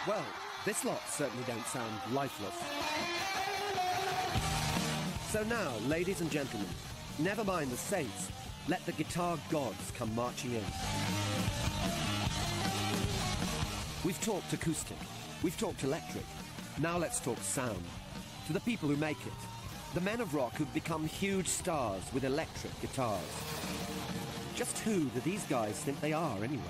Well, this lot certainly don't sound lifeless. So now, ladies and gentlemen, never mind the saints, let the guitar gods come marching in. We've talked acoustic, we've talked electric, now let's talk sound. To the people who make it, the men of rock who've become huge stars with electric guitars. Just who do these guys think they are, anyway?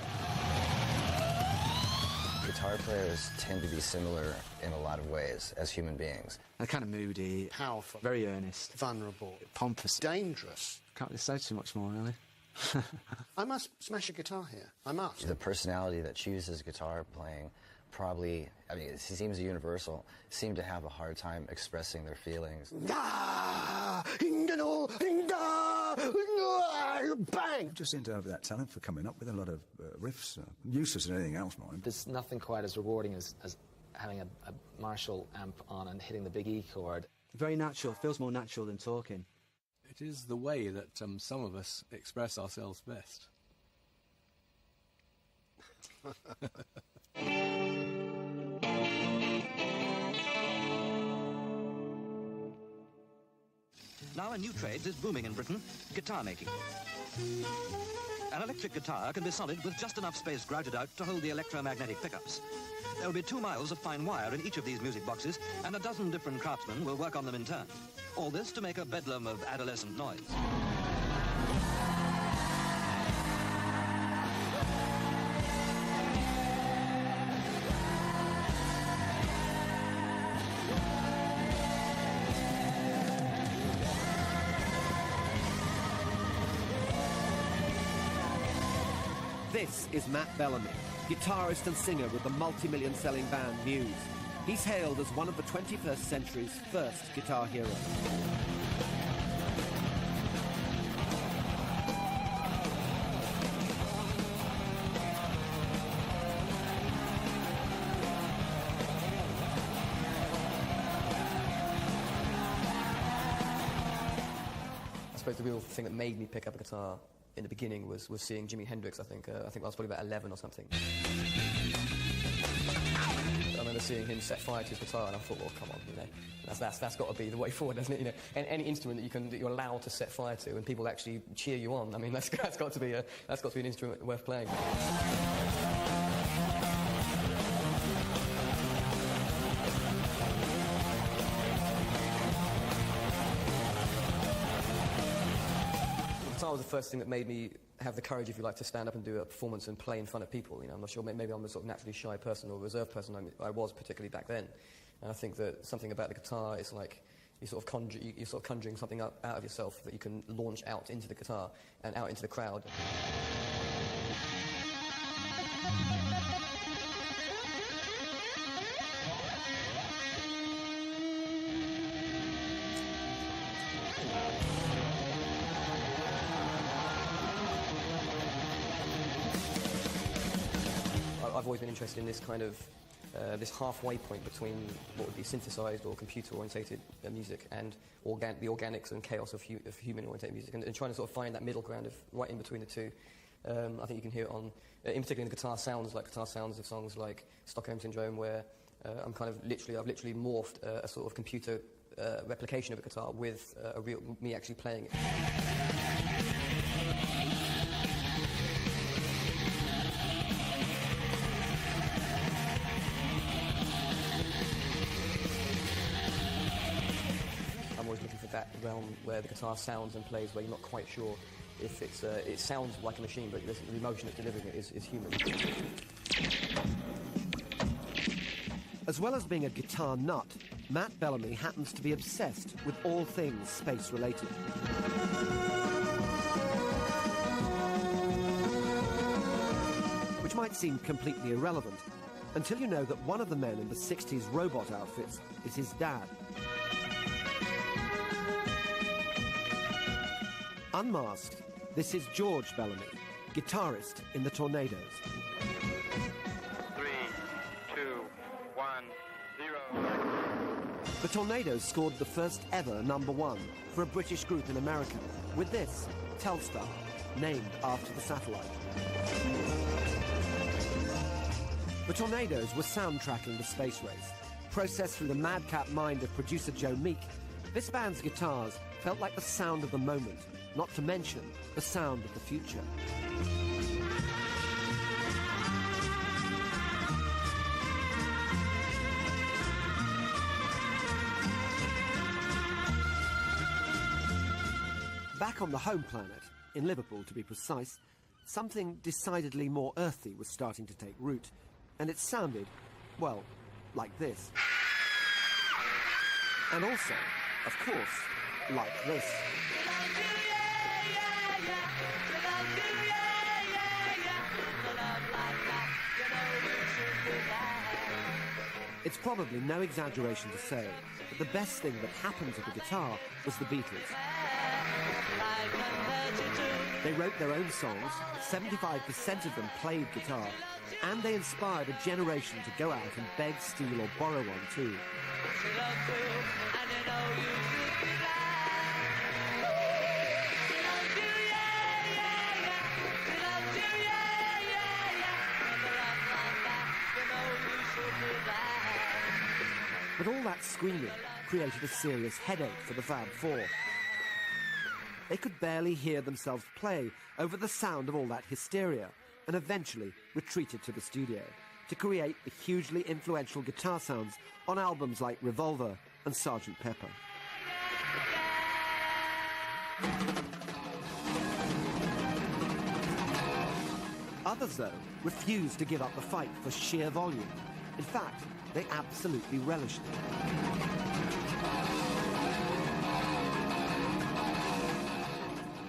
Guitar players tend to be similar in a lot of ways as human beings. They're kind of moody, powerful, very earnest, vulnerable, pompous, dangerous. Can't really say too much more, really. I must smash a guitar here. I must. The personality that chooses guitar playing probably, I mean, it seems universal, seem to have a hard time expressing their feelings. Bang! Just seem to have that talent for coming up with a lot of riffs, useless than anything else, mind. There's nothing quite as rewarding as having a Marshall amp on and hitting the big E chord. Very natural, feels more natural than talking. It is the way that some of us express ourselves best. Now a new trade is booming in Britain, guitar making. An electric guitar can be solid with just enough space grouted out to hold the electromagnetic pickups. There will be 2 miles of fine wire in each of these music boxes, and a dozen different craftsmen will work on them in turn. All this to make a bedlam of adolescent noise. This is Matt Bellamy, guitarist and singer with the multi-million selling band Muse. He's hailed as one of the 21st century's first guitar heroes. I suppose the real thing that made me pick up a guitar in the beginning was seeing Jimi Hendrix, I think I was probably about 11 or something. I remember seeing him set fire to his guitar, and I thought, well, come on, you know, that's got to be the way forward, hasn't it? You know, and any instrument that you're allowed to set fire to, and people actually cheer you on. I mean, that's got to be an instrument worth playing. Guitar was the first thing that made me have the courage, if you like, to stand up and do a performance and play in front of people. You know, I'm not sure, maybe I'm a sort of naturally shy person or reserved person. I was particularly back then. And I think that something about the guitar is like you're sort of conjuring something up out of yourself that you can launch out into the guitar and out into the crowd. I've always been interested in this kind of this halfway point between what would be synthesized or computer-orientated music and the organics and chaos of human-orientated music, and trying to sort of find that middle ground of right in between the two. I think you can hear it on, in particular in the guitar sounds of songs like Stockholm Syndrome, where I've literally morphed a sort of computer replication of a guitar with me actually playing it. That realm where the guitar sounds and plays where you're not quite sure if it sounds like a machine, but the emotion it's delivering it is human. As well as being a guitar nut, Matt Bellamy happens to be obsessed with all things space-related. Which might seem completely irrelevant, until you know that one of the men in the 60s robot outfits is his dad. Unmasked, this is George Bellamy, guitarist in the Tornadoes. 3, 2, 1, 0. The Tornadoes scored the first ever #1 for a British group in America, with this, Telstar, named after the satellite. The Tornadoes were soundtracking the space race. Processed through the madcap mind of producer Joe Meek, this band's guitars felt like the sound of the moment, not to mention the sound of the future. Back on the home planet, in Liverpool to be precise, something decidedly more earthy was starting to take root, and it sounded, well, like this. And also, of course, like this. It's probably no exaggeration to say that the best thing that happened to the guitar was the Beatles. They wrote their own songs, 75% of them played guitar, and they inspired a generation to go out and beg, steal or borrow one too. But all that screaming created a serious headache for the Fab Four. They could barely hear themselves play over the sound of all that hysteria, and eventually retreated to the studio to create the hugely influential guitar sounds on albums like Revolver and Sgt. Pepper. Others, though, refused to give up the fight for sheer volume. In fact, they absolutely relished it.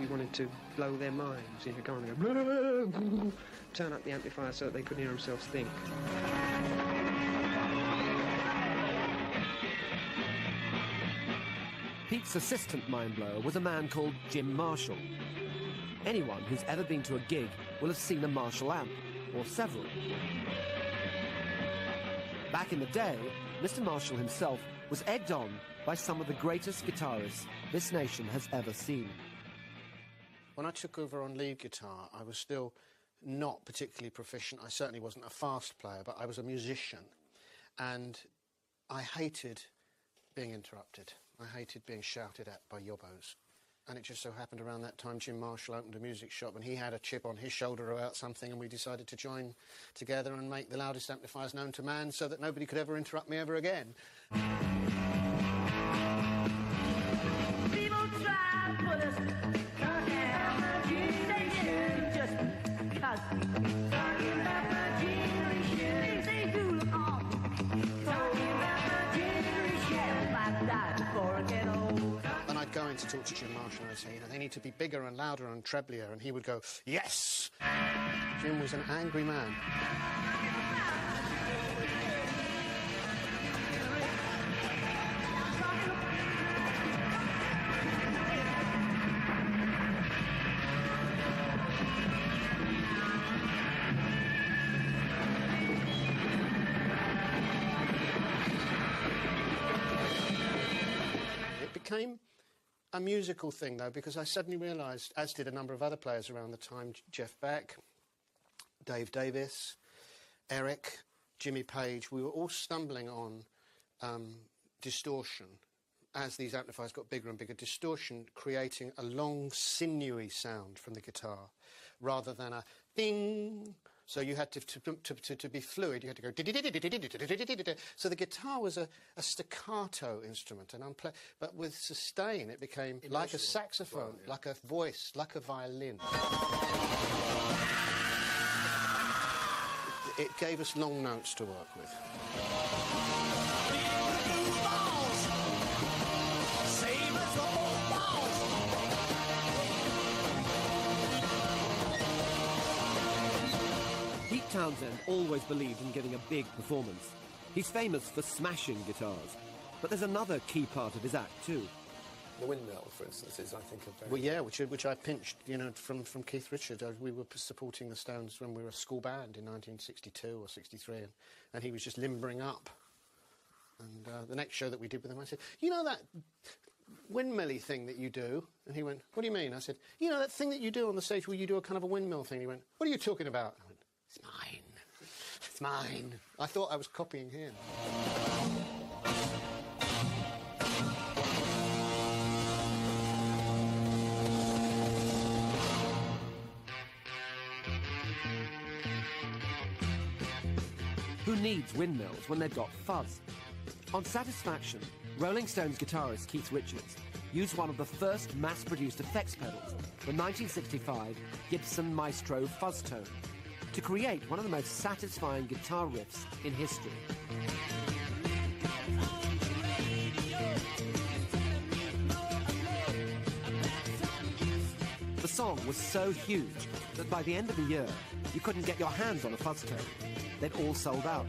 We wanted to blow their minds, you know, go on and go, blah, blah, blah, turn up the amplifier so that they couldn't hear themselves think. Pete's assistant mindblower was a man called Jim Marshall. Anyone who's ever been to a gig will have seen a Marshall amp, or several. Back in the day, Mr. Marshall himself was egged on by some of the greatest guitarists this nation has ever seen. When I took over on lead guitar, I was still not particularly proficient. I certainly wasn't a fast player, but I was a musician. And I hated being interrupted. I hated being shouted at by yobbos. And it just so happened around that time Jim Marshall opened a music shop and he had a chip on his shoulder about something, and we decided to join together and make the loudest amplifiers known to man so that nobody could ever interrupt me ever again. People try to put us just because talking about my generation, they do look awful. Talking about my generation, I died before I get old. And I'd go in to talk to Jim Marshall and I'd say, you know, they need to be bigger and louder and treblier, and he would go, yes! Jim was an angry man. It became a musical thing, though, because I suddenly realised, as did a number of other players around the time, Jeff Beck, Dave Davis, Eric, Jimmy Page, we were all stumbling on distortion. As these amplifiers got bigger and bigger, distortion creating a long, sinewy sound from the guitar, rather than a ding. So you had to be fluid, you had to go... So the guitar was a staccato instrument, but with sustain it became like a saxophone, like a voice, like a violin. It gave us long notes to work with. Pete Townsend always believed in giving a big performance. He's famous for smashing guitars, but there's another key part of his act too. The windmill, for instance, is, I think, a very... Well, yeah, which I pinched, you know, from Keith Richards. We were supporting the Stones when we were a school band in 1962 or 63, and he was just limbering up. And the next show that we did with him, I said, you know that windmill-y thing that you do? And he went, what do you mean? I said, you know that thing that you do on the stage where you do a kind of a windmill thing? He went, what are you talking about? I went, it's mine. It's mine. I thought I was copying him. Who needs windmills when they've got fuzz? On Satisfaction, Rolling Stones guitarist Keith Richards used one of the first mass-produced effects pedals, the 1965 Gibson Maestro Fuzz Tone, to create one of the most satisfying guitar riffs in history. The song was so huge that by the end of the year, you couldn't get your hands on a Fuzz Tone. They'd all sold out.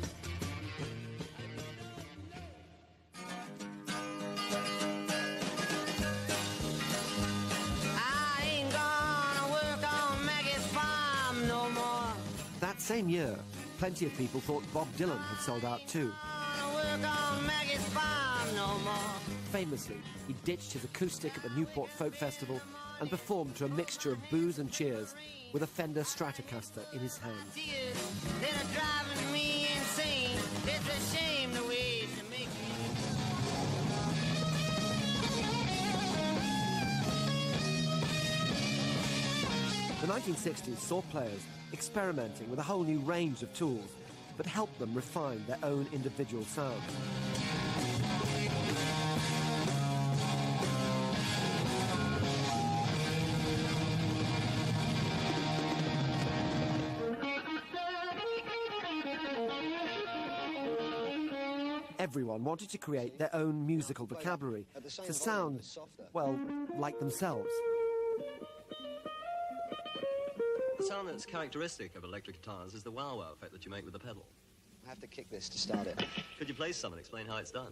I ain't gonna work on Maggie's farm no more. That same year, plenty of people thought Bob Dylan had sold out too. Gonna work on Maggie's farm no more. Famously, he ditched his acoustic at the Newport Folk Festival and performed to a mixture of boos and cheers with a Fender Stratocaster in his hands. Then are driving me insane. It's a shame the way to make me. The 1960s saw players experimenting with a whole new range of tools that helped them refine their own individual sounds. Everyone wanted to create their own musical vocabulary to sound, well, like themselves. The sound that's characteristic of electric guitars is the wow-wow effect that you make with the pedal. I have to kick this to start it. Could you play some and explain how it's done?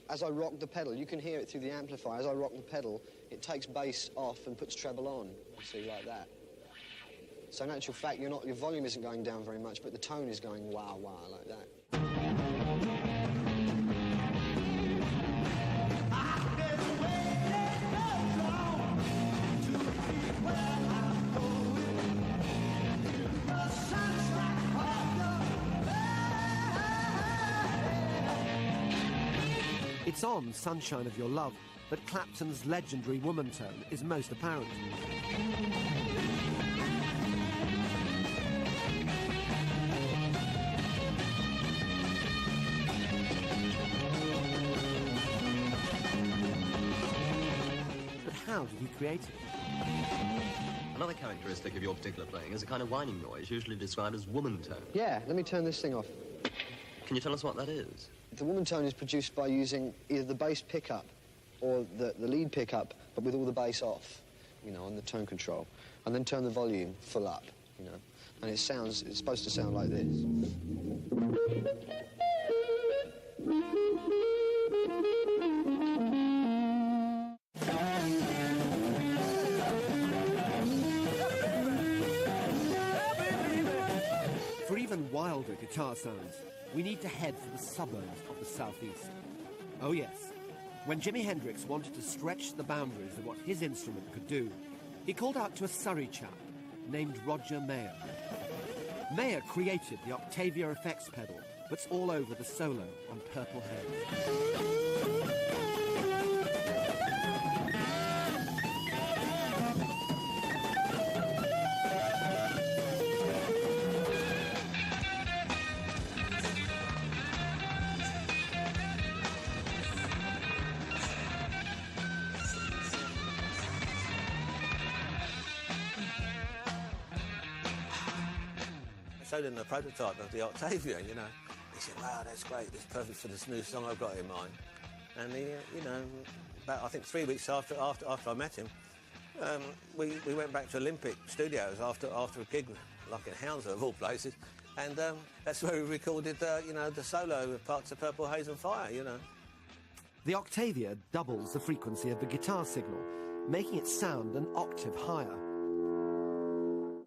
As I rock the pedal, you can hear it through the amplifier. As I rock the pedal, it takes bass off and puts treble on. See, like that. So in actual fact, your volume isn't going down very much, but the tone is going wah wah like that. It's on Sunshine of Your Love that Clapton's legendary woman tone is most apparent. But how did he create it? Another characteristic of your particular playing is a kind of whining noise, usually described as woman tone. Yeah, let me turn this thing off. Can you tell us what that is? The woman tone is produced by using either the bass pickup or the lead pickup, but with all the bass off, you know, on the tone control. And then turn the volume full up, you know. And it's supposed to sound like this. For even wilder guitar sounds, we need to head for the suburbs of the southeast. Oh yes, when Jimi Hendrix wanted to stretch the boundaries of what his instrument could do, he called out to a Surrey chap named Roger Mayer. Mayer created the Octavia effects pedal that's all over the solo on Purple Haze. Showed him the prototype of the Octavia, you know. He said, wow, that's great, it's perfect for this new song I've got in mind. And he, you know, about, I think 3 weeks after I met him, we went back to Olympic Studios after a gig, like in Hounslow of all places, and that's where we recorded, you know, the solo parts of Purple Haze and Fire, you know. The Octavia doubles the frequency of the guitar signal, making it sound an octave higher.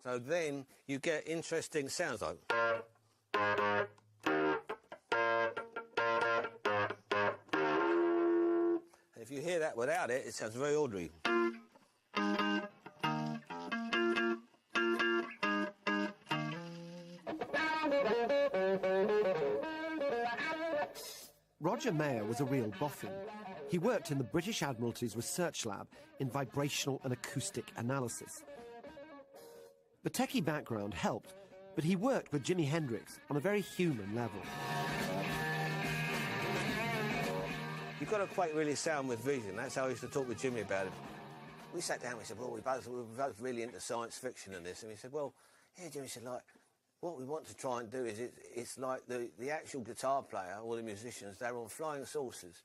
So then you get interesting sounds like... And if you hear that without it, it sounds very ordinary. Roger Mayer was a real boffin. He worked in the British Admiralty's research lab in vibrational and acoustic analysis. The techie background helped, but he worked with Jimi Hendrix on a very human level. You've got to equate really sound with vision. That's how I used to talk with Jimmy about it. We sat down and we said, well, we're both really into science fiction and this. And we said, well, yeah, Jimmy said, like, what we want to try and do is it's like the actual guitar player or the musicians, they're on flying saucers.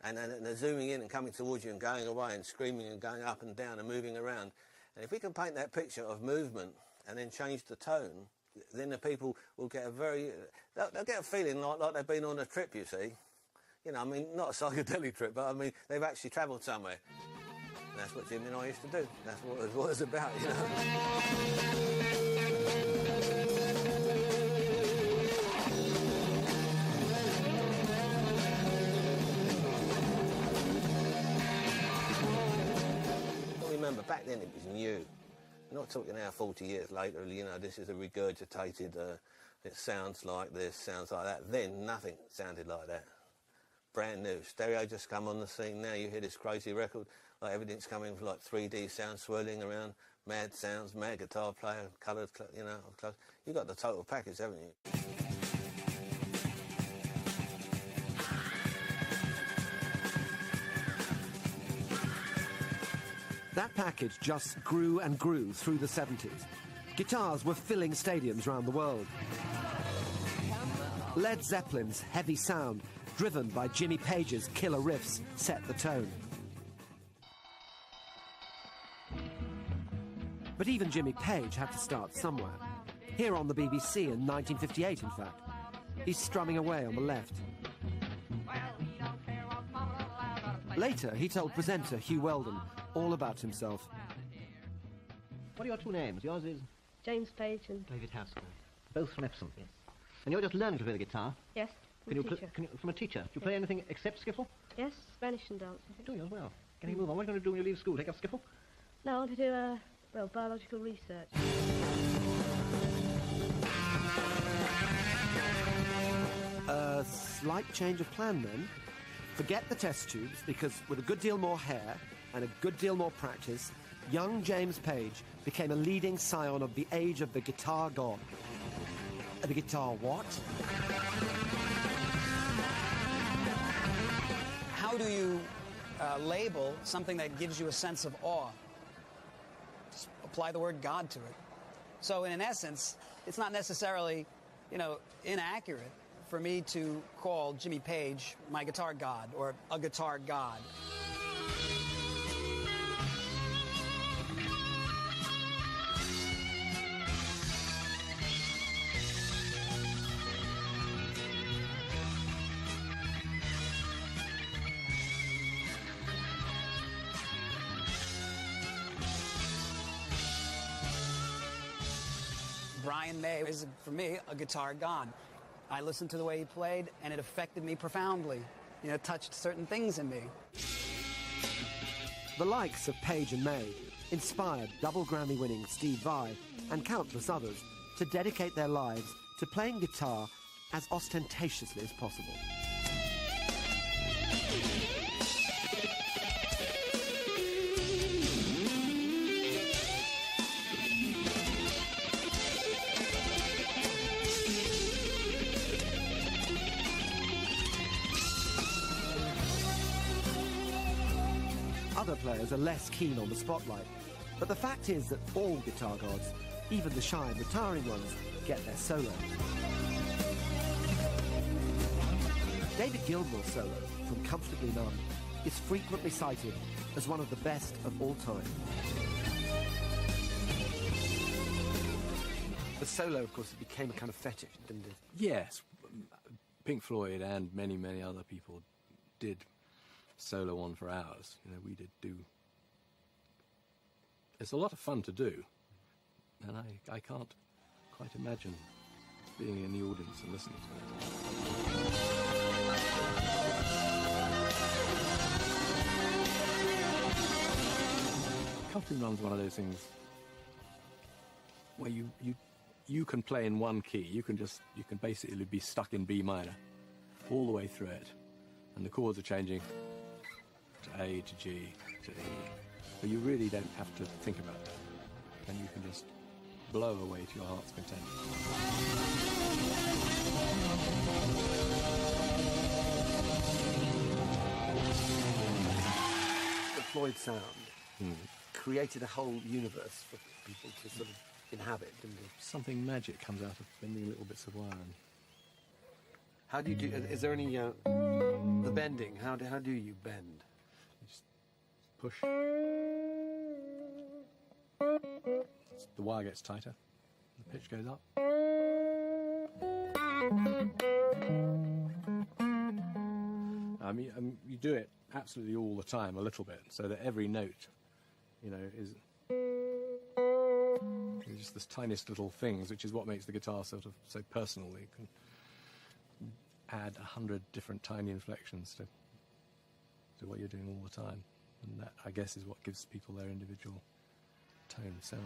And they're zooming in and coming towards you and going away and screaming and going up and down and moving around. And if we can paint that picture of movement and then change the tone, then the people will get a very... They'll get a feeling like they've been on a trip, you see. You know, I mean, not a psychedelic trip, but I mean, they've actually travelled somewhere. And that's what Jimmy and I used to do. That's what it was about, you know. Remember, back then it was new. I'm not talking now 40 years later, you know, this is a regurgitated, it sounds like this, sounds like that. Then nothing sounded like that. Brand new. Stereo just come on the scene now. You hear this crazy record, like everything's coming from like 3D sound swirling around, mad sounds, mad guitar player, coloured, you know, you got the total package, haven't you? That package just grew and grew through the 70s. Guitars were filling stadiums around the world. Led Zeppelin's heavy sound, driven by Jimmy Page's killer riffs, set the tone. But even Jimmy Page had to start somewhere. Here on the BBC in 1958, in fact. He's strumming away on the left. Later, he told presenter Hugh Weldon all about himself. What are your two names? Yours is? James Page and... David Haskell. Both from Epsom? Yes. And you're just learning to play the guitar? Yes, from a teacher. From a teacher? Do you play anything except skiffle? Yes, Spanish and dance. Do you as well? Can you move on? What are you going to do when you leave school? Take up skiffle? No, I want to do, well, biological research. A slight change of plan, then. Forget the test tubes, because with a good deal more hair and a good deal more practice, young James Page became a leading scion of the age of the guitar god. The guitar what? How do you label something that gives you a sense of awe? Just apply the word God to it. So in essence, it's not necessarily, you know, inaccurate for me to call Jimmy Page my guitar god or a guitar god. Brian May is, for me, a guitar god. I listened to the way he played, and it affected me profoundly. You know, touched certain things in me. The likes of Page and May inspired double Grammy-winning Steve Vai and countless others to dedicate their lives to playing guitar as ostentatiously as possible. Other players are less keen on the spotlight, but the fact is that all guitar gods, even the shy and retiring ones, get their solos. David Gilmour's solo from Comfortably Numb is frequently cited as one of the best of all time. The solo, of course, it became a kind of fetish, didn't it? Yes. Pink Floyd and many, many other people did solo on for hours. You know, we did do. It's a lot of fun to do, and I can't quite imagine being in the audience and listening to it. coupling run's one of those things where you can play in one key. You can basically be stuck in B minor all the way through it, and the chords are changing to A, to G, to E. But you really don't have to think about that, and you can just blow away to your heart's content. The Floyd sound created a whole universe for people to sort of inhabit, didn't it? Something magic comes out of bending little bits of wire. How do you do? Is there any the bending? How do you bend? You just push. The wire gets tighter. The pitch goes up. I mean, you do it absolutely all the time, a little bit, so that every note, you know, is just this tiniest little things, which is what makes the guitar sort of so personal. You can add 100 different tiny inflections to what you're doing all the time, and that, I guess, is what gives people their individual tone, sound.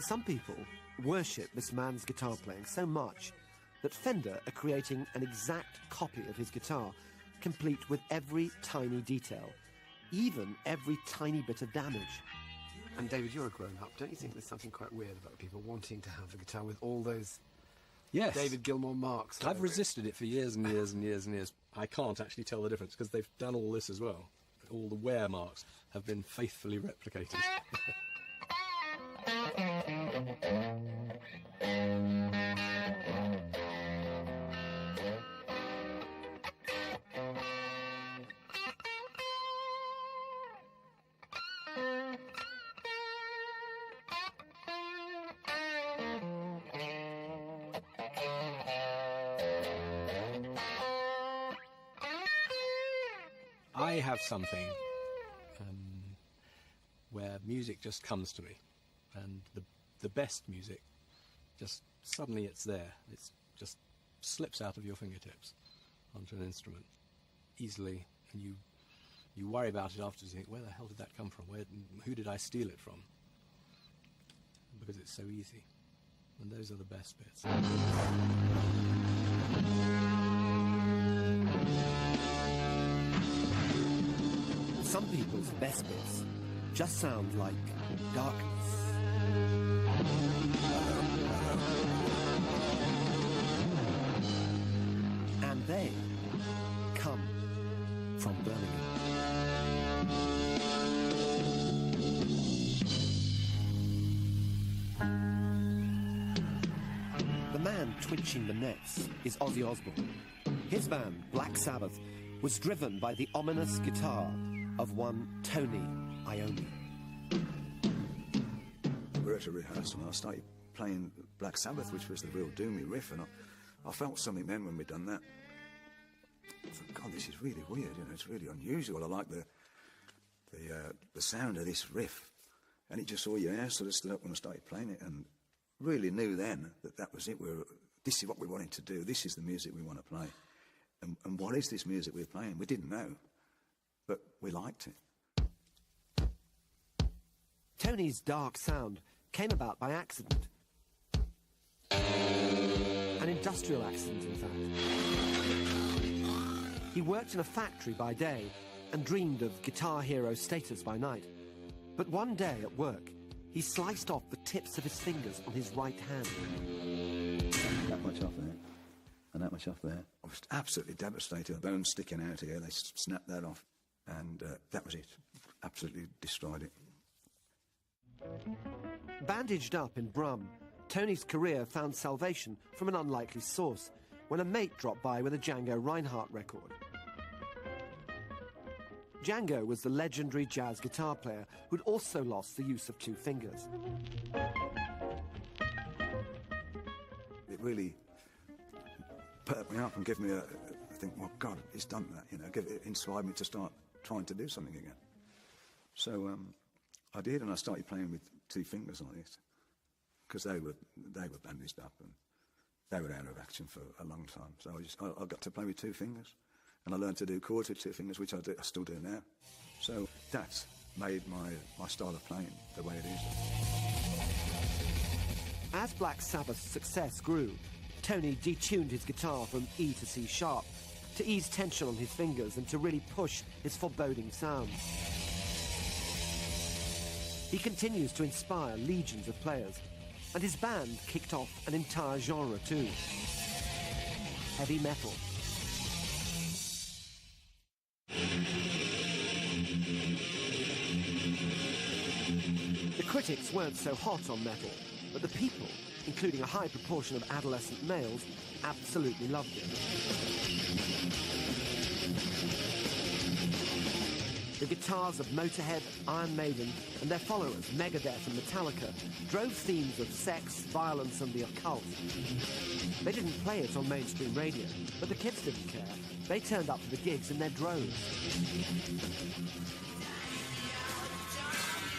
Some people worship this man's guitar playing so much that Fender are creating an exact copy of his guitar, complete with every tiny detail, even every tiny bit of damage. And David, you're a grown-up. Don't you think there's something quite weird about people wanting to have a guitar with all those David Gilmour marks? I've resisted it for years and years and years and years. I can't actually tell the difference because they've done all this as well. All the wear marks have been faithfully replicated. I have something where music just comes to me, and the best music, just suddenly it's there. It just slips out of your fingertips onto an instrument easily, and you worry about it afterwards. You think, where the hell did that come from? Who did I steal it from? Because it's so easy, and those are the best bits. Some people's best bits just sound like darkness. And they come from Birmingham. The man twitching the nets is Ozzy Osbourne. His band, Black Sabbath, was driven by the ominous guitar of one Tony Iommi. We were at a rehearsal and I started playing Black Sabbath, which was the real doomy riff, and I felt something then when we'd done that. I thought, God, this is really weird, you know, it's really unusual. I like the sound of this riff. And it just saw your hair sort of stood up when I started playing it, and really knew then that was it. This is what we wanted to do. This is the music we want to play. And what is this music we're playing? We didn't know, but we liked it. Tony's dark sound came about by accident. An industrial accident, in fact. He worked in a factory by day and dreamed of guitar hero status by night. But one day at work, he sliced off the tips of his fingers on his right hand. That much off there, and that much off there. I was absolutely devastated. The bones sticking out here, they snapped that off, and that was it. Absolutely destroyed it. Bandaged up in Brum, Tony's career found salvation from an unlikely source when a mate dropped by with a Django Reinhardt record. Django was the legendary jazz guitar player who'd also lost the use of two fingers. it really perked me up and gave me I think, well, God, he's done that, you know, it inspired me to start trying to do something again. So I did, and I started playing with 2 fingers on it, because they were bandaged up and they were out of action for a long time. So I got to play with 2 fingers, and I learned to do chords with 2 fingers, which I still do now. So that's made my style of playing the way it is. As Black Sabbath's success grew, Tony detuned his guitar from E to C sharp to ease tension on his fingers and to really push his foreboding sound. He continues to inspire legions of players, and his band kicked off an entire genre too: heavy metal. The critics weren't so hot on metal, but the people, including a high proportion of adolescent males, absolutely loved it. The guitars of Motorhead, Iron Maiden, and their followers, Megadeth and Metallica, drove themes of sex, violence, and the occult. They didn't play it on mainstream radio, but the kids didn't care. They turned up for the gigs in their droves.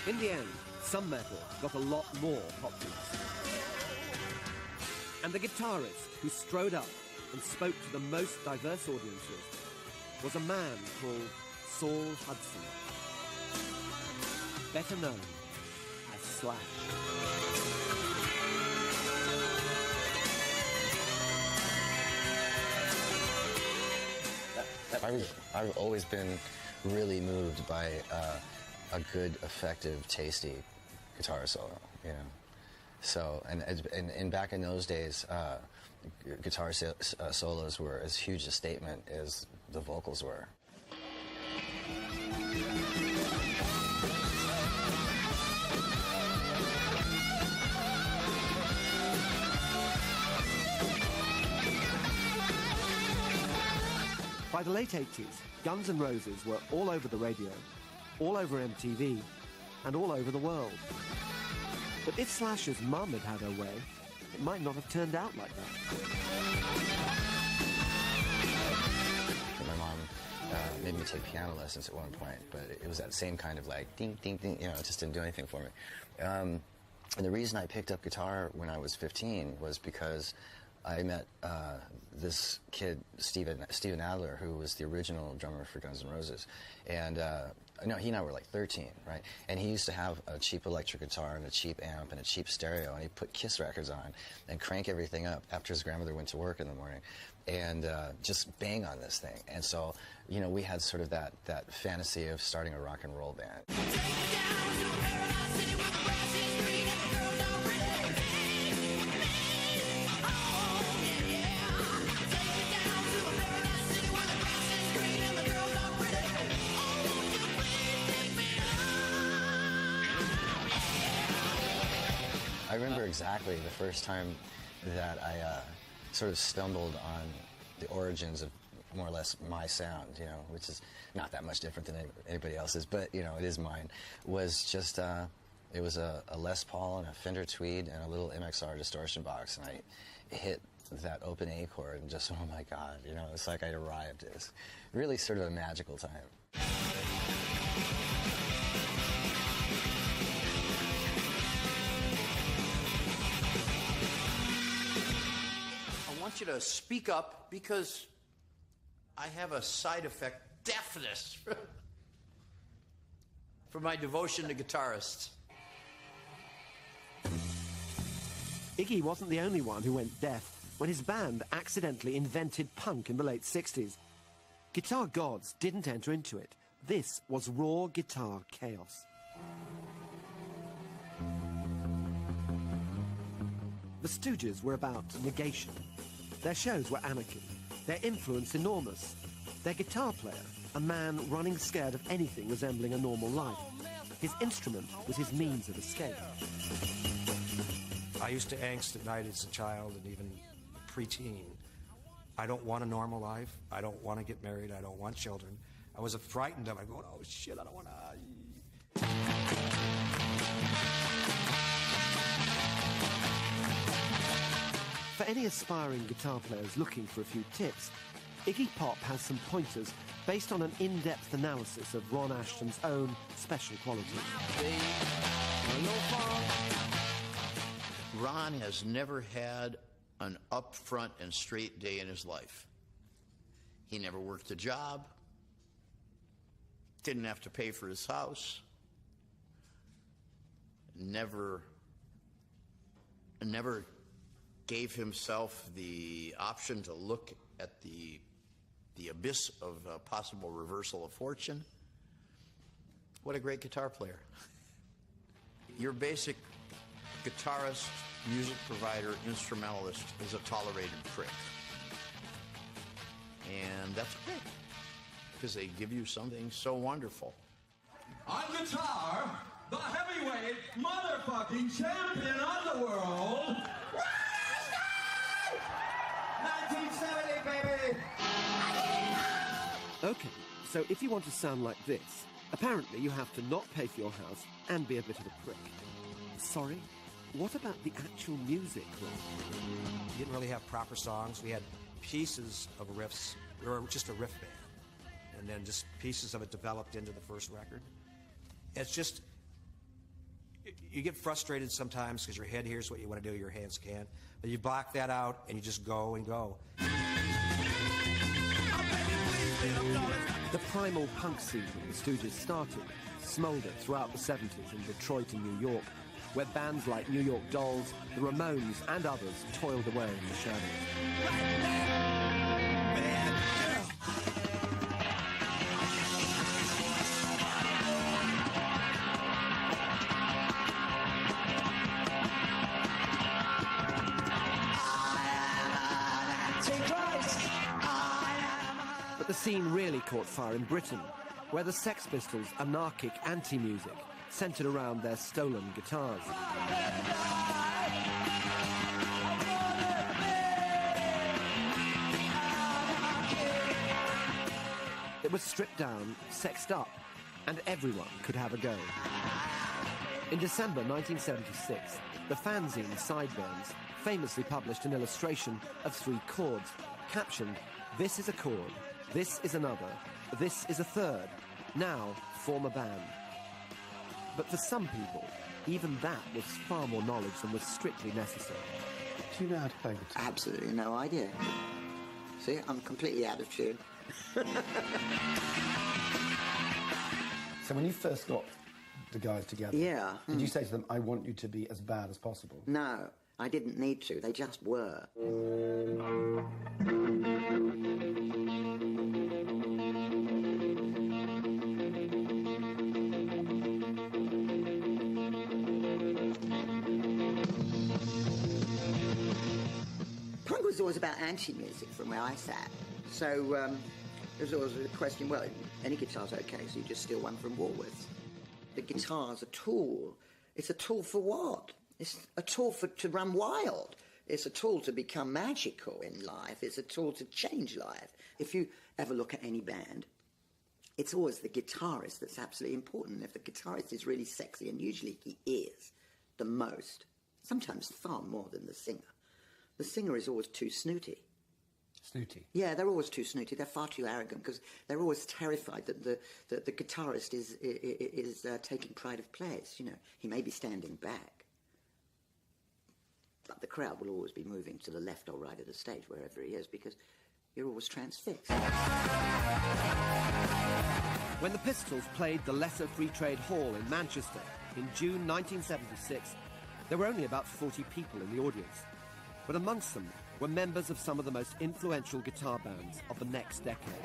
In the end, some metal got a lot more popular. And the guitarist who strode up and spoke to the most diverse audiences was a man called Saul Hudson, better known as Slash. I've always been really moved by a good, effective, tasty guitar solo, you know. So, and back in those days, guitar solos were as huge a statement as the vocals were. By the late 80s, Guns N' Roses were all over the radio, all over MTV, and all over the world. But if Slash's mum had had her way, it might not have turned out like that. My mom made me take piano lessons at one point, but it was that same kind of like ding, ding, ding, you know, it just didn't do anything for me. And the reason I picked up guitar when I was 15 was because I met this kid, Steven Adler, who was the original drummer for Guns N' Roses. And no, he and I were like 13, right? And he used to have a cheap electric guitar and a cheap amp and a cheap stereo, and he'd put Kiss records on and crank everything up after his grandmother went to work in the morning and just bang on this thing. And so, you know, we had sort of that fantasy of starting a rock and roll band. I remember exactly the first time that I sort of stumbled on the origins of more or less my sound, you know, which is not that much different than anybody else's, but, you know, it is mine, was just, it was a Les Paul and a Fender Tweed and a little MXR distortion box, and I hit that open A chord and just, oh my God, you know, it's like I'd arrived. It was really sort of a magical time. I want you to speak up because I have a side effect, deafness, for my devotion to guitarists. Iggy wasn't the only one who went deaf when his band accidentally invented punk in the late 60s. Guitar gods didn't enter into it. This was raw guitar chaos. The Stooges were about negation. Their shows were anarchy. Their influence enormous. Their guitar player, a man running scared of anything resembling a normal life. His instrument was his means of escape. I used to angst at night as a child and even a preteen. I don't want a normal life. I don't want to get married. I don't want children. I was frightened of it. I go, oh shit, I don't want to. For any aspiring guitar players looking for a few tips, Iggy Pop has some pointers based on an in-depth analysis of Ron Ashton's own special qualities. Ron has never had an upfront and straight day in his life. He never worked a job, didn't have to pay for his house, never gave himself the option to look at the abyss of possible reversal of fortune. What a great guitar player. Your basic guitarist, music provider, instrumentalist is a tolerated prick. And that's okay, because they give you something so wonderful. On guitar, the heavyweight motherfucking champion of the world, 1970, baby! Okay, so if you want to sound like this, apparently you have to not pay for your house and be a bit of a prick. Sorry? What about the actual music, Ron? We didn't really have proper songs. We had pieces of riffs. We were just a riff band. And then just pieces of it developed into the first record. It's just, you get frustrated sometimes because your head hears what you want to do, your hands can't. But you block that out and you just go and go. The primal punk scene the Stooges started smouldered throughout the 70s in Detroit and New York, where bands like New York Dolls, the Ramones and others toiled away in the shadows. But the scene really caught fire in Britain, where the Sex Pistols' anarchic anti-music centred around their stolen guitars. It was stripped down, sexed up, and everyone could have a go. In December 1976, the fanzine Sideburns famously published an illustration of 3 chords, captioned, "This is a chord, this is another, this is a third, now form a band." But for some people, even that was far more knowledge than was strictly necessary. Do you know how to play guitar? Absolutely no idea. See, I'm completely out of tune. So when you first got the guys together, yeah, did you say to them, "I want you to be as bad as possible"? No, I didn't need to. They just were. Punk was always about anti-music from where I sat. So there was always a question, well, any guitar's okay, so you just steal one from Woolworths. The guitar's a tool. It's a tool for what? It's a tool to run wild. It's a tool to become magical in life. It's a tool to change life. If you ever look at any band, it's always the guitarist that's absolutely important. If the guitarist is really sexy, and usually he is the most, sometimes far more than the singer is always too snooty. Snooty? Yeah, they're always too snooty. They're far too arrogant because they're always terrified that the guitarist is taking pride of place. You know, he may be standing back, but the crowd will always be moving to the left or right of the stage, wherever he is, because you're always transfixed. When the Pistols played the Lesser Free Trade Hall in Manchester in June 1976, there were only about 40 people in the audience. But amongst them were members of some of the most influential guitar bands of the next decade.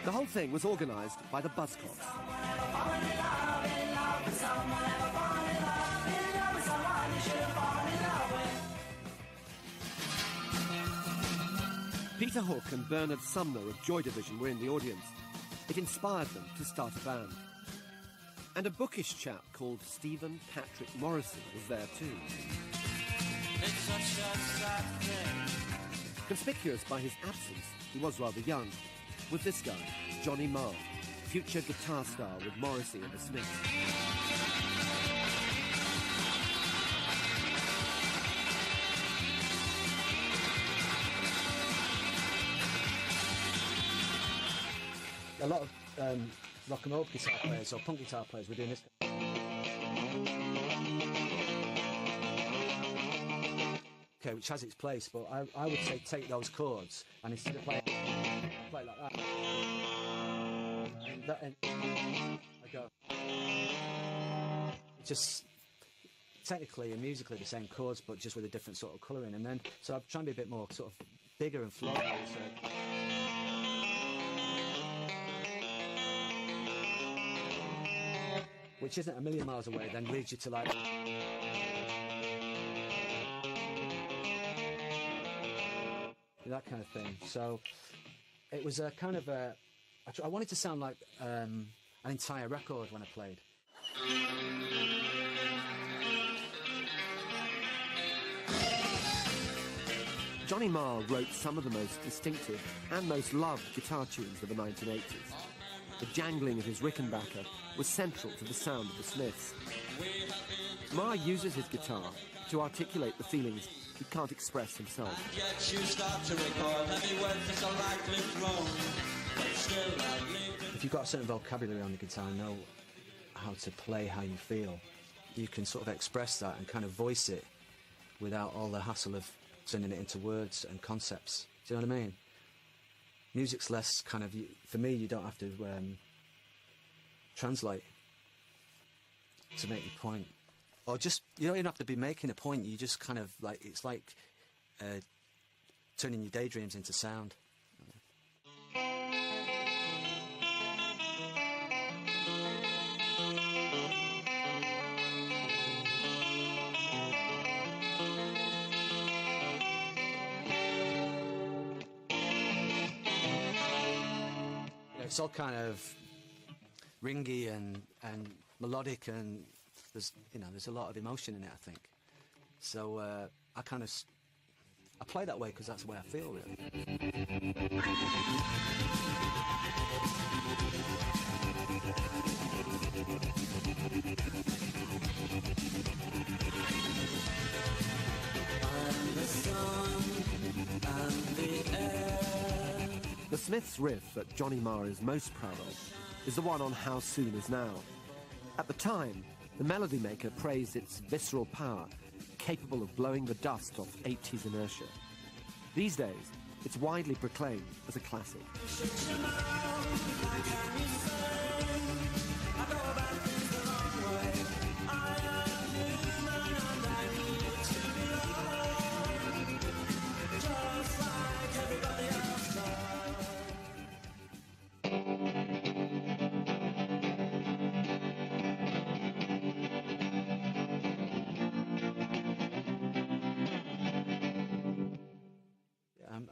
The whole thing was organised by the Buzzcocks. Peter Hook and Bernard Sumner of Joy Division were in the audience. It inspired them to start a band. And a bookish chap called Stephen Patrick Morrison was there too. Conspicuous by his absence, he was rather young, was this guy, Johnny Marr, future guitar star with Morrissey and the Smiths. a lot of rock and roll guitar players or punk guitar players were doing this. Okay, which has its place, but I would say take those chords and instead of play like that, and I go. Just technically and musically the same chords, but just with a different sort of colouring. And then, so I'm trying to be a bit more sort of bigger and floral. So. Which isn't a million miles away, then leads you to like. That kind of thing. So it was a kind of a. I wanted to sound like an entire record when I played. Johnny Marr wrote some of the most distinctive and most loved guitar tunes of the 1980s. The jangling of his Rickenbacker was central to the sound of the Smiths. Marr uses his guitar to articulate the feelings he can't express himself. If you've got a certain vocabulary on the guitar and know how to play how you feel, you can sort of express that and kind of voice it without all the hassle of turning it into words and concepts. Do you know what I mean? Music's less kind of, for me, you don't have to translate to make your point. Or just, you don't even have to be making a point, you just kind of like, it's like turning your daydreams into sound. It's all kind of ringy and melodic, and there's a lot of emotion in it, I think. So I play that way because that's the way I feel, really. And the sun and the air. The Smiths' riff that Johnny Marr is most proud of is the one on How Soon Is Now. At the time, the melody maker praised its visceral power, capable of blowing the dust off 80s inertia. These days, it's widely proclaimed as a classic.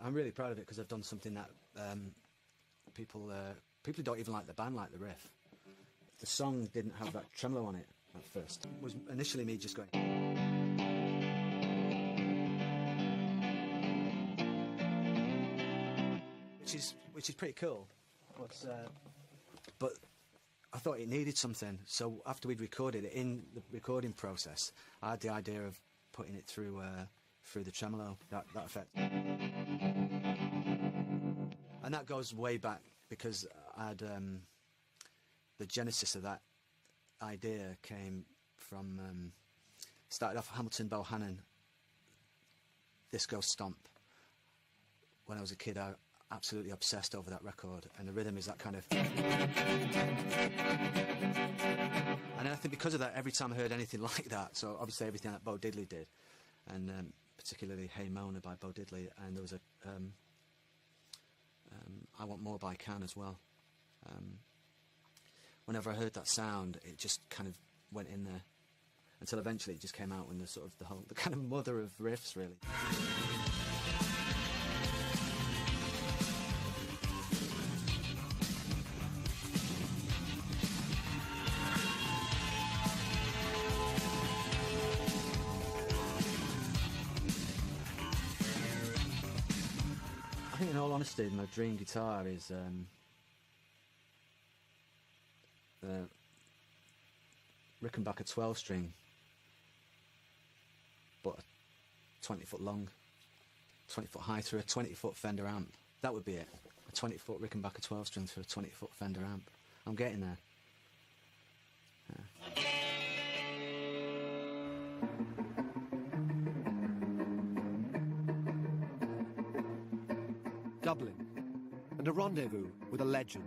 I'm really proud of it because I've done something that people who don't even like the band like the riff. The song didn't have that tremolo on it at first. It was initially me just going. Which is pretty cool. But I thought it needed something. So after we'd recorded it, in the recording process, I had the idea of putting it through the tremolo, that effect. And that goes way back because I had the genesis of that idea came from started off Hamilton Bohannon Disco Stomp. When I was a kid, I absolutely obsessed over that record, and the rhythm is that kind of. And I think because of that, every time I heard anything like that, so obviously everything that Bo Diddley did, and particularly Hey Mona by Bo Diddley, and there was a I Want More by Can as well. Whenever I heard that sound, it just kind of went in there, until eventually it just came out when the kind of mother of riffs, really. I think, in all honesty, my dream guitar is Rickenbacker 12-string, but 20 foot long, 20 foot high through a 20 foot Fender amp. That would be it. a 20-foot Rickenbacker 12-string to a 20-foot Fender amp. I'm getting there. Yeah. Dublin, and a rendezvous with a legend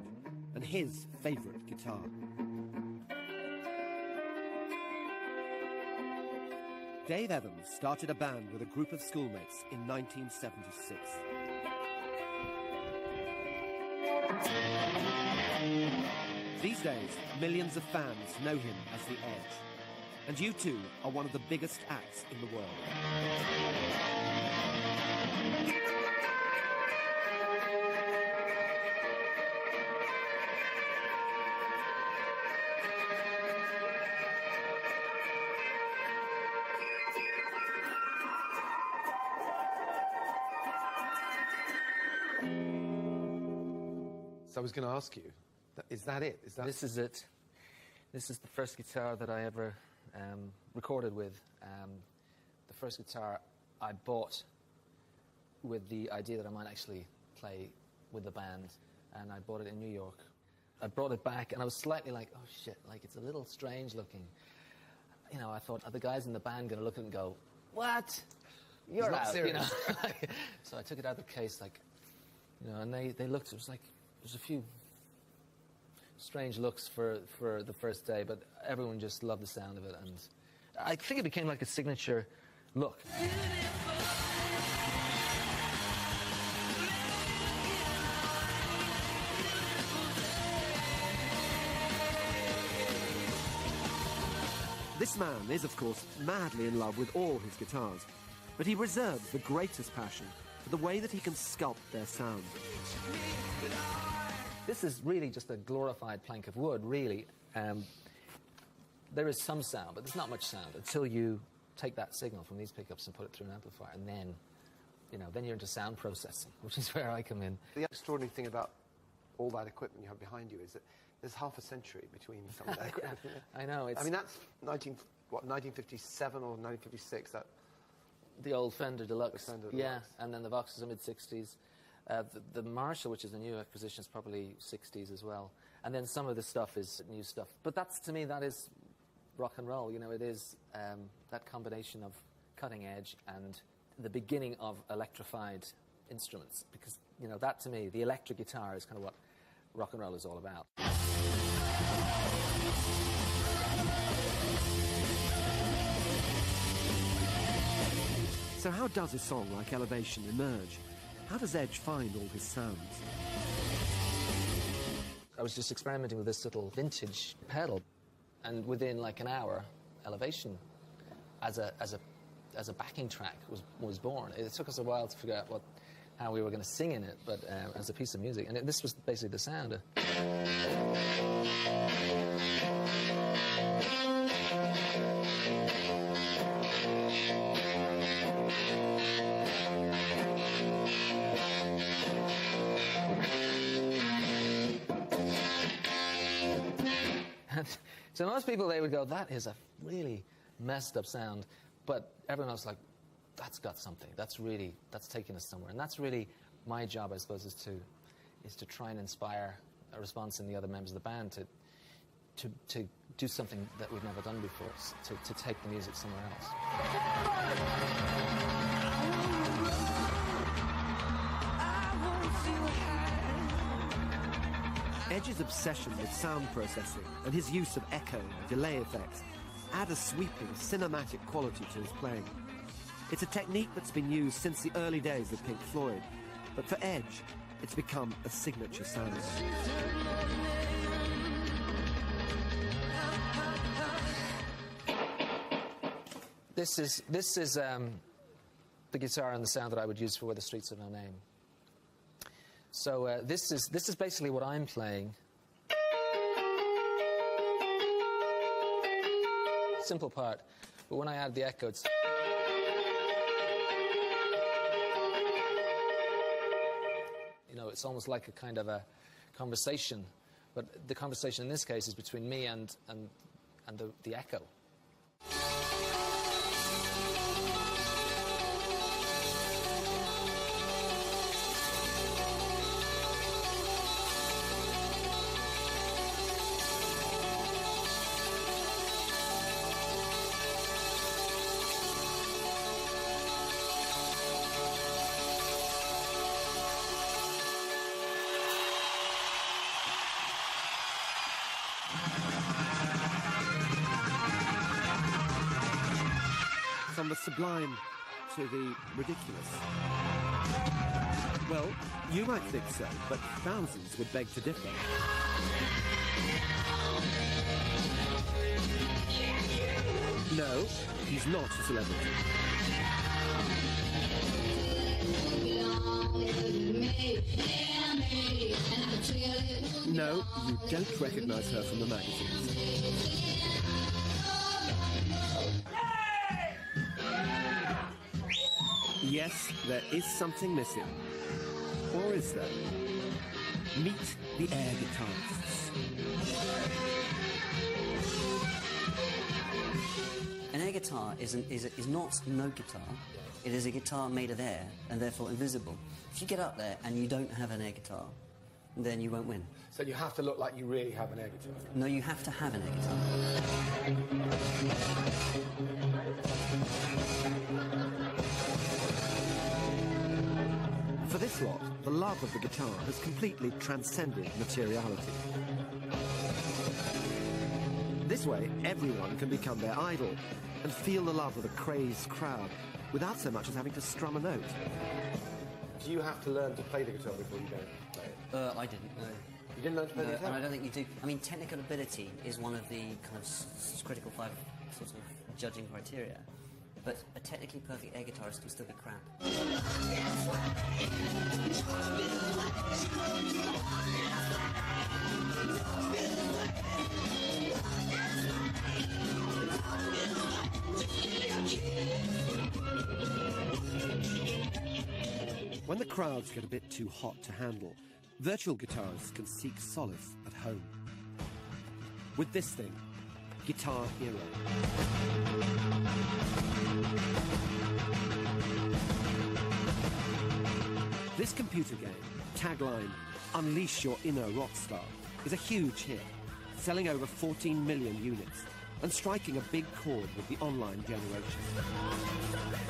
and his favourite guitar. Dave Evans started a band with a group of schoolmates in 1976. These days, millions of fans know him as The Edge, and U2 are one of the biggest acts in the world. So I was going to ask you, is that it? Is that... This is it. This is the first guitar that I ever recorded with. The first guitar I bought with the idea that I might actually play with the band, and I bought it in New York. I brought it back, and I was slightly like, oh shit, like it's a little strange looking. You know, I thought, are the guys in the band going to look at it and go, what? You're not out, serious. you know? So I took it out of the case, like, you know, and they looked, it was like, there's a few strange looks for the first day, but everyone just loved the sound of it, and I think it became like a signature look. This man is, of course, madly in love with all his guitars, but he reserves the greatest passion for the way that he can sculpt their sound. This is really just a glorified plank of wood, really. There is some sound, but there's not much sound until you take that signal from these pickups and put it through an amplifier, and then, you know, then you're into sound processing, which is where I come in. The extraordinary thing about all that equipment you have behind you is that there's half a century between some of that equipment. I know. It's I mean, that's 1957 or 1956, that... The old Fender Deluxe. The Fender Yeah, Deluxe. and then the Voxes are mid-60s. The Marshall, which is a new acquisition, is probably 60s as well. And then some of the stuff is new stuff. But that's, to me, that is rock and roll. You know, it is that combination of cutting edge and the beginning of electrified instruments. Because, you know, that, to me, the electric guitar is kind of what rock and roll is all about. So how does a song like Elevation emerge? How does Edge find all his sounds? I was just experimenting with this little vintage pedal, and within like an hour, Elevation as a backing track was born. It took us a while to figure out how we were going to sing in it, but as a piece of music, and this was basically the sound. So most people, they would go, that is a really messed up sound, but everyone else was like, that's got something. That's taking us somewhere. And that's really my job, I suppose, is to try and inspire a response in the other members of the band to do something that we've never done before, to take the music somewhere else. Edge's obsession with sound processing and his use of echo and delay effects add a sweeping, cinematic quality to his playing. It's a technique that's been used since the early days of Pink Floyd, but for Edge, it's become a signature sound. This is the guitar and the sound that I would use for Where the Streets Have No Name. So this is basically what I'm playing. Simple part, but when I add the echo, it's... You know, it's almost like a kind of a conversation, but the conversation in this case is between me and the echo. from the sublime to the ridiculous. Well, you might think so, but thousands would beg to differ. No, he's not a celebrity. No, you don't recognize her from the magazines. Yes, there is something missing. Or is there? Meet the air guitarists. An air guitar is not no guitar. It is a guitar made of air and therefore invisible. If you get up there and you don't have an air guitar, then you won't win. So you have to look like you really have an air guitar? No, you have to have an air guitar. For this lot, the love of the guitar has completely transcended materiality. This way, everyone can become their idol and feel the love of the crazed crowd without so much as having to strum a note. Do you have to learn to play the guitar before you go play it? I didn't, no. You didn't learn to play the guitar? And I don't think you do. I mean, technical ability is one of the kind of critical 5 sort of judging criteria. But a technically perfect air guitarist can still be crap. When the crowds get a bit too hot to handle, virtual guitarists can seek solace at home. With this thing, Guitar Hero. This computer game, tagline, Unleash Your Inner Rock Star, is a huge hit, selling over 14 million units and striking a big chord with the online generation.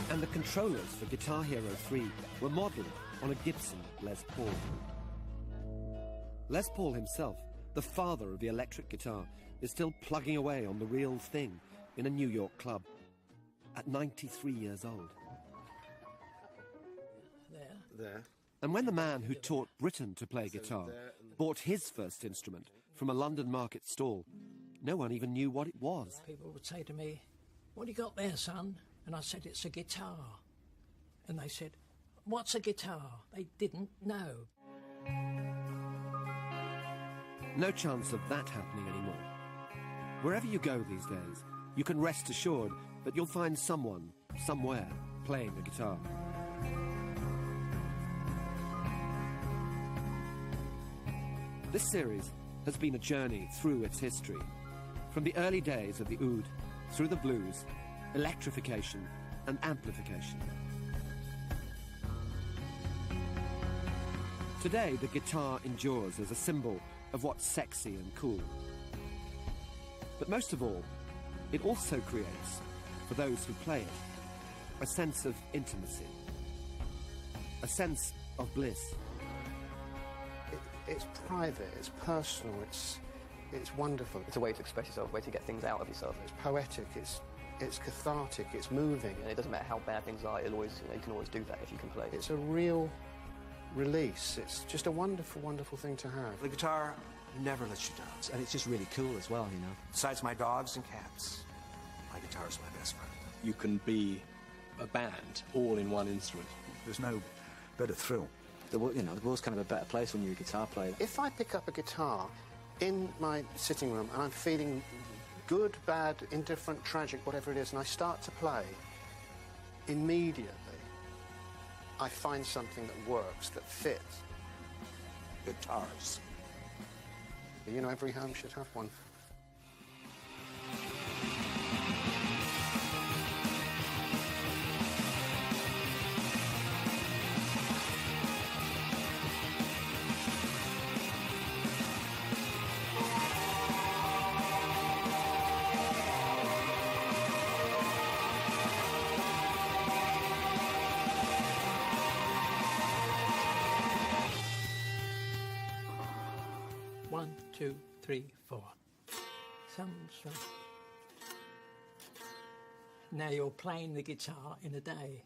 And the controllers for Guitar Hero 3 were modelled on a Gibson Les Paul. Les Paul himself, the father of the electric guitar, is still plugging away on the real thing in a New York club at 93 years old. There. And when the man who taught Britain to play guitar bought his first instrument from a London market stall, no one even knew what it was. People would say to me, "What do you got there, son?" And I said, "It's a guitar." And they said, "What's a guitar?" They didn't know. No chance of that happening anymore. Wherever you go these days, you can rest assured that you'll find someone, somewhere, playing the guitar. This series has been a journey through its history, from the early days of the oud, through the blues, electrification and amplification. Today, the guitar endures as a symbol of what's sexy and cool. But most of all, it also creates, for those who play it, a sense of intimacy, a sense of bliss. It's private, it's personal, it's wonderful. It's a way to express yourself, a way to get things out of yourself. It's poetic, it's cathartic, it's moving. And it doesn't matter how bad things are, you can always do that if you can play. It's a real release. It's just a wonderful, wonderful thing to have. The guitar never lets you down. And it's just really cool as well, you know. Besides my dogs and cats, my guitar is my best friend. You can be a band all in one instrument. There's no better thrill. The world's kind of a better place when you're a guitar player. If I pick up a guitar in my sitting room and I'm feeling good, bad, indifferent, tragic, whatever it is, and I start to play, immediately I find something that works, that fits. Guitars. You know, every home should have one. One, two, three, four. Sunshine. Now you're playing the guitar in a day.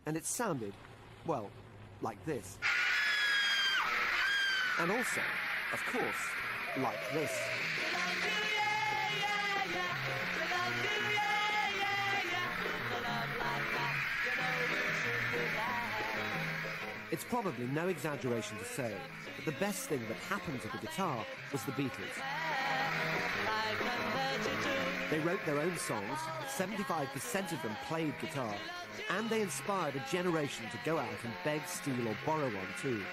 And it sounded, well, like this. And also, of course, like this. It's probably no exaggeration to say that the best thing that happened to the guitar was the Beatles. They wrote their own songs, 75% of them played guitar, and they inspired a generation to go out and beg, steal or borrow one too.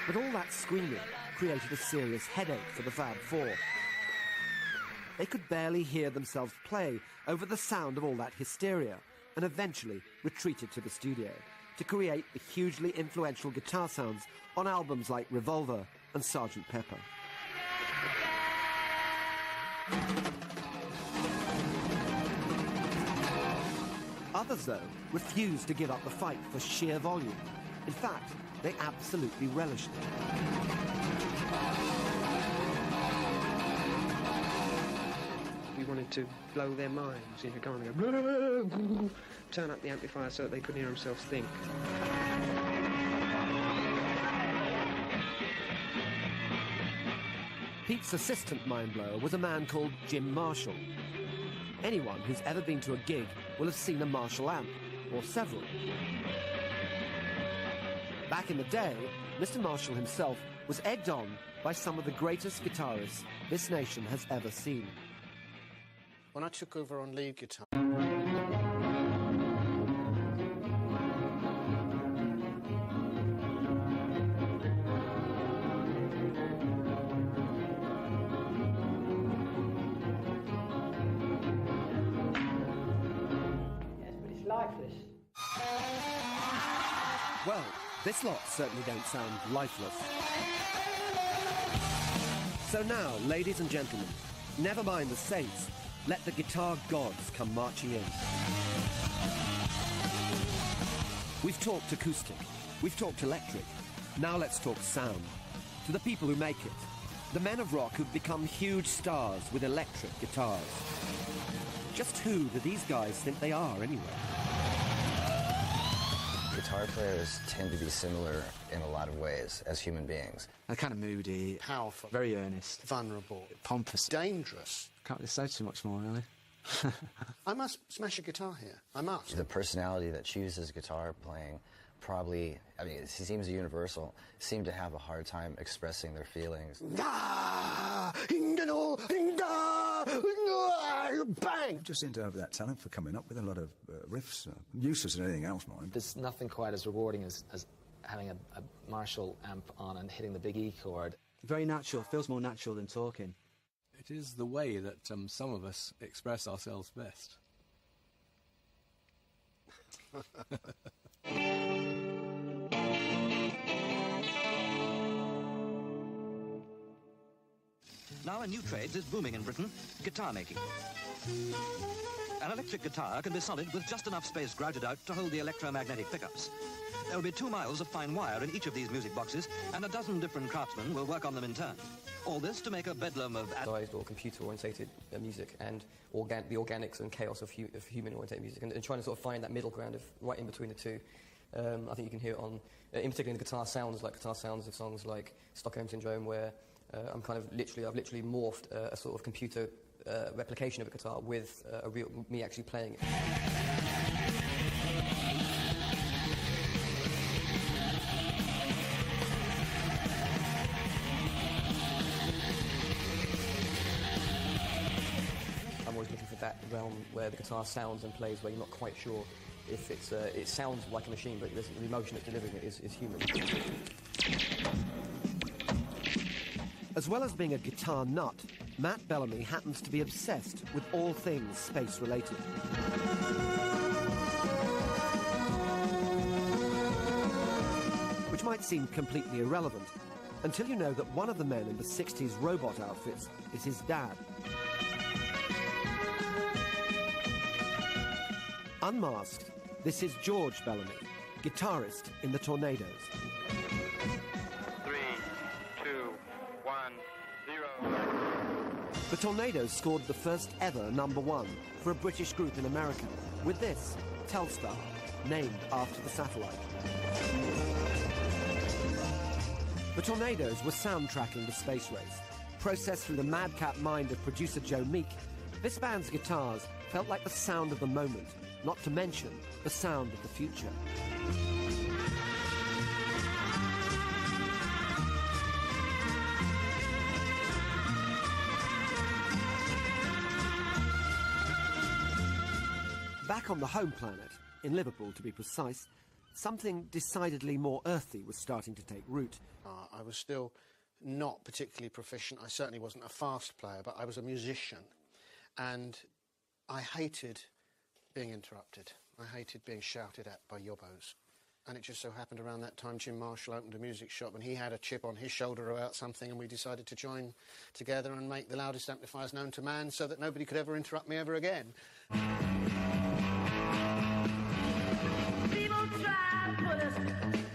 But all that screaming created a serious headache for the Fab Four. They could barely hear themselves play over the sound of all that hysteria, and eventually retreated to the studio to create the hugely influential guitar sounds on albums like Revolver and Sgt. Pepper. Others, though, refused to give up the fight for sheer volume. In fact, they absolutely relished it. We wanted to blow their minds, you know, go on and go, turn up the amplifier so that they couldn't hear themselves think. Pete's assistant mindblower was a man called Jim Marshall. Anyone who's ever been to a gig will have seen a Marshall amp, or several. Back in the day, Mr. Marshall himself was egged on by some of the greatest guitarists this nation has ever seen. When I took over on lead guitar, Lifeless. Well, this lot certainly don't sound lifeless. So now, ladies and gentlemen, never mind the saints, let the guitar gods come marching in. We've talked acoustic, we've talked electric, now let's talk sound. To the people who make it, the men of rock who've become huge stars with electric guitars. Just who do these guys think they are, anyway? Guitar players tend to be similar in a lot of ways as human beings. They're kind of moody, powerful, very earnest, vulnerable, pompous, dangerous. Can't really say too much more, really. I must smash a guitar here. I must. The personality that chooses guitar playing probably, I mean, it seems universal, seem to have a hard time expressing their feelings. Bang! Just seem to have that talent for coming up with a lot of riffs, useless than anything else, mind. There's nothing quite as rewarding as having a Marshall amp on and hitting the big E chord. Very natural, feels more natural than talking. It is the way that some of us express ourselves best. Now a new trade is booming in Britain, guitar making. An electric guitar can be solid with just enough space grouted out to hold the electromagnetic pickups. There will be 2 miles of fine wire in each of these music boxes, and a dozen different craftsmen will work on them in turn. All this to make a bedlam of... or computer-orientated music and the organics and chaos of human-orientated music, and trying to sort of find that middle ground of right in between the two. I think you can hear it on, in particular in the guitar sounds of songs like Stockholm Syndrome, where I've literally morphed a sort of computer replication of a guitar with me actually playing it. I'm always looking for that realm where the guitar sounds and plays where you're not quite sure if it sounds like a machine, but the emotion it's delivering is human. As well as being a guitar nut, Matt Bellamy happens to be obsessed with all things space-related. Which might seem completely irrelevant, until you know that one of the men in the 60s robot outfits is his dad. Unmasked, this is George Bellamy, guitarist in the Tornadoes. 3, 2, 1, 0. The Tornadoes scored the first ever #1 for a British group in America with this, Telstar, named after the satellite. The Tornadoes were soundtracking the space race. Processed through the madcap mind of producer Joe Meek, this band's guitars felt like the sound of the moment, not to mention the sound of the future. Back on the home planet, in Liverpool to be precise, something decidedly more earthy was starting to take root. I was still not particularly proficient. I certainly wasn't a fast player, but I was a musician. And I hated being interrupted. I hated being shouted at by yobbos. And it just so happened around that time Jim Marshall opened a music shop and he had a chip on his shoulder about something, and we decided to join together and make the loudest amplifiers known to man so that nobody could ever interrupt me ever again. People try to put us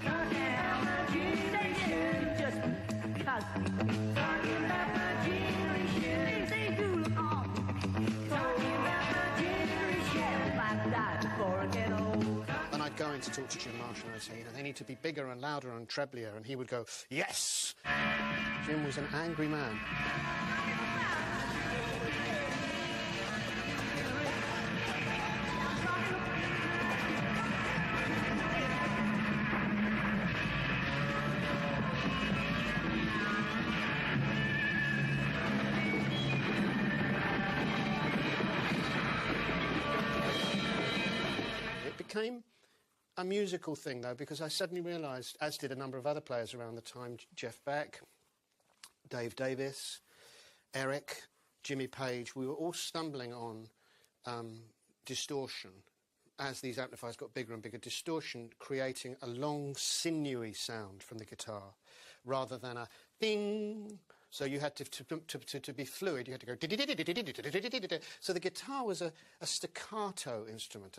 down, just because talking about my generation, they do look on. Talking about my generation, like that before I get old. And I'd go in to talk to Jim Marshall and I'd say, you know, they need to be bigger and louder and treblier, and he would go, yes! Jim was an angry man. Became a musical thing, though, because I suddenly realised, as did a number of other players around the time, Jeff Beck, Dave Davis, Eric, Jimmy Page, we were all stumbling on distortion. As these amplifiers got bigger and bigger, distortion creating a long, sinewy sound from the guitar, rather than a ding. So you had to be fluid, you had to go... So the guitar was a staccato instrument,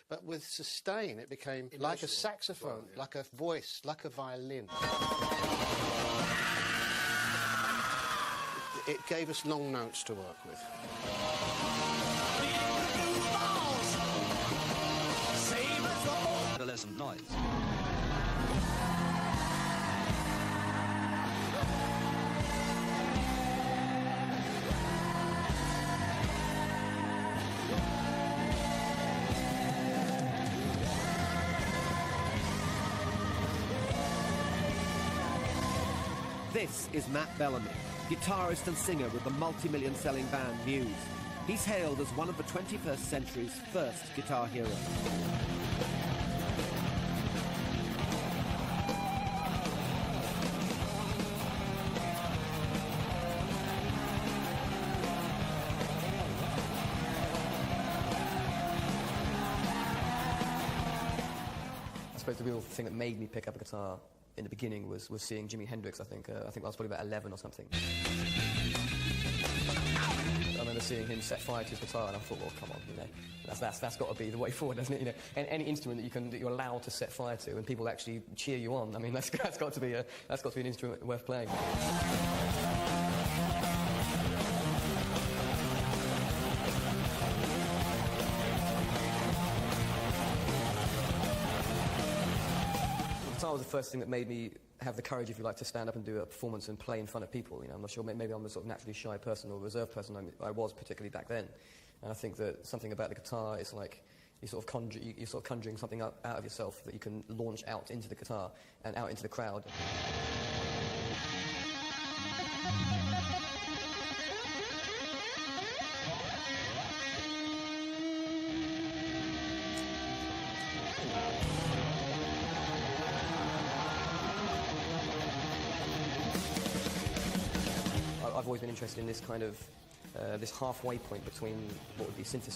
but with sustain it became like a saxophone, like a voice, like a violin. It gave us long notes to work with. Adolescent noise. This is Matt Bellamy, guitarist and singer with the multi-million-selling band Muse. He's hailed as one of the 21st century's first guitar heroes. I suppose the real thing that made me pick up a guitar in the beginning was seeing Jimi Hendrix, I think. I think I was probably about 11 or something. I remember seeing him set fire to his guitar, and I thought, well, come on, you know, that's got to be the way forward, doesn't it? You know, and any instrument that you're allowed to set fire to, and people actually cheer you on. I mean, that's got to be an instrument worth playing. Guitar was the first thing that made me have the courage, if you like, to stand up and do a performance and play in front of people. You know, I'm not sure, maybe I'm a sort of naturally shy person or reserved person. I was particularly back then, and I think that something about the guitar is like you're sort of conjuring something out of yourself that you can launch out into the guitar and out into the crowd. I've always been interested in this kind of this halfway point between what would be synthesizer